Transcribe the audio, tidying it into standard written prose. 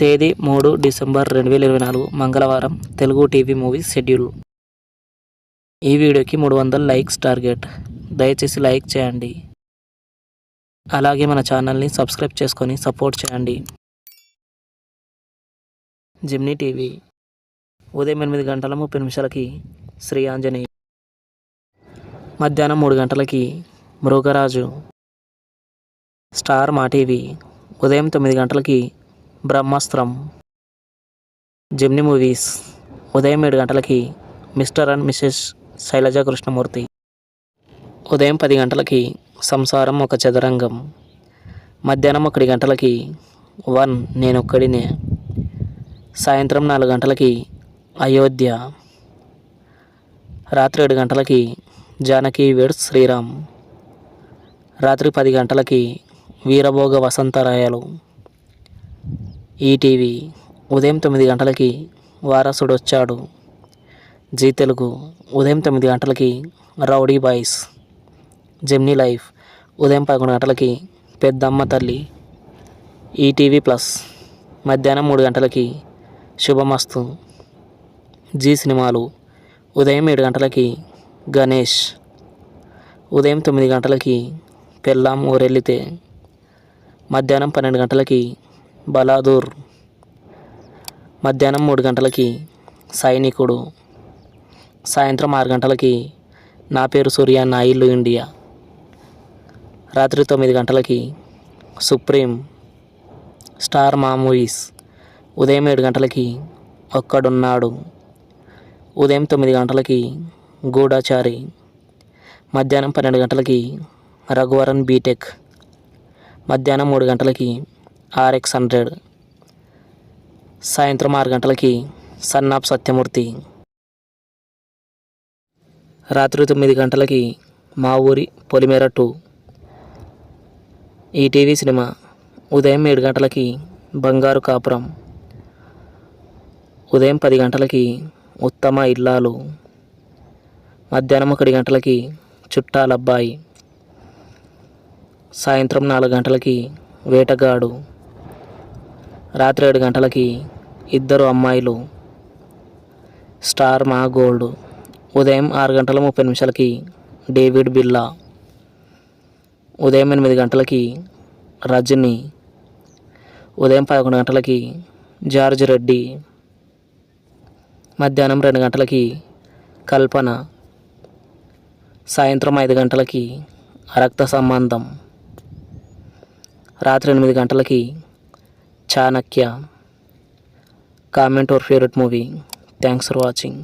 తేదీ 3 డిసెంబర్ 2024 మంగళవారం. Telugu TV movies schedule. ఈ వీడియోకి 300 లైక్స్ టార్గెట్. దయచేసి లైక్ చేయండి. అలాగే మన ఛానల్ని సబ్స్క్రైబ్ చేసుకొని సపోర్ట్ చేయండి. Gemini TV. ఉదయం 8 గంటల 30 నిమిషాలకి శ్రీ ఆంజనేయ. మధ్యాహ్నం 3 గంటలకి మృగరాజు. స్టార్ మా టీవీ. ఉదయం 9 గంటలకి బ్రహ్మాస్త్రం. Gemini movies. ఉదయం 7 గంటలకి mister and Mrs Shailaja Krishnamurthy. ఉదయం 10 గంటలకి సంసారం ఒక చదరంగం. మధ్యాహ్నం 1 గంటలకి నేనొక్కడినే. సాయంత్రం 4 గంటలకి అయోధ్య. రాత్రి 7 గంటలకి జానకి వెడ్స్ శ్రీరామ్. రాత్రి 10 గంటలకి వీరభోగ వసంతరాయలు. ఈటీవీ. ఉదయం 9 గంటలకి వారసుడొచ్చాడు. జీ తెలుగు. ఉదయం 9 గంటలకి రౌడీ బాయ్స్. Gemini life. ఉదయం 11 గంటలకి పెద్దమ్మ తల్లి. ETV plus. మధ్యాహ్నం 3 గంటలకి శుభమస్తు. జీ సినిమాలు. ఉదయం 7 గంటలకి గణేష్. ఉదయం 9 గంటలకి పెళ్ళాం ఊరెళ్ళితే. మధ్యాహ్నం 12 గంటలకి బలాదూర్. మధ్యాహ్నం 3 గంటలకి సైనికుడు. సాయంత్రం 6 గంటలకి నా పేరు సూర్య నా ఇల్లు ఇండియా. రాత్రి 9 గంటలకి సుప్రీం. స్టార్ మా మూవీస్. ఉదయం 7 గంటలకి ఒక్కడున్నాడు. ఉదయం 9 గంటలకి గూఢచారి. మధ్యాహ్నం 12 గంటలకి రఘువరన్ బీటెక్. మధ్యాహ్నం 3 గంటలకి RX100. సాయంత్రం 6 గంటలకి సన్ ఆఫ్ సత్యమూర్తి. రాత్రి 9 గంటలకి మా ఊరి పొలిమేర 2. ETV cinema. ఉదయం 7 గంటలకి బంగారు కాపురం. ఉదయం 10 గంటలకి ఉత్తమ ఇల్లాలు. మధ్యాహ్నం 1 గంటలకి చుట్టాలబ్బాయి. సాయంత్రం 4 గంటలకి వేటగాడు. రాత్రి 7 గంటలకి ఇద్దరు అమ్మాయిలు. స్టార్ మా గోల్డ్. ఉదయం 6 గంటల 30 నిమిషాలకి డేవిడ్ బిల్లా. ఉదయం 8 గంటలకి రజని. ఉదయం 11 గంటలకి జార్జ్ రెడ్డి. మధ్యాహ్నం 2 గంటలకి కల్పన. సాయంత్రం 5 గంటలకి రక్త సంబంధం. రాత్రి 8 గంటలకి Chanakya. Comment your favourite movie. Thanks for watching.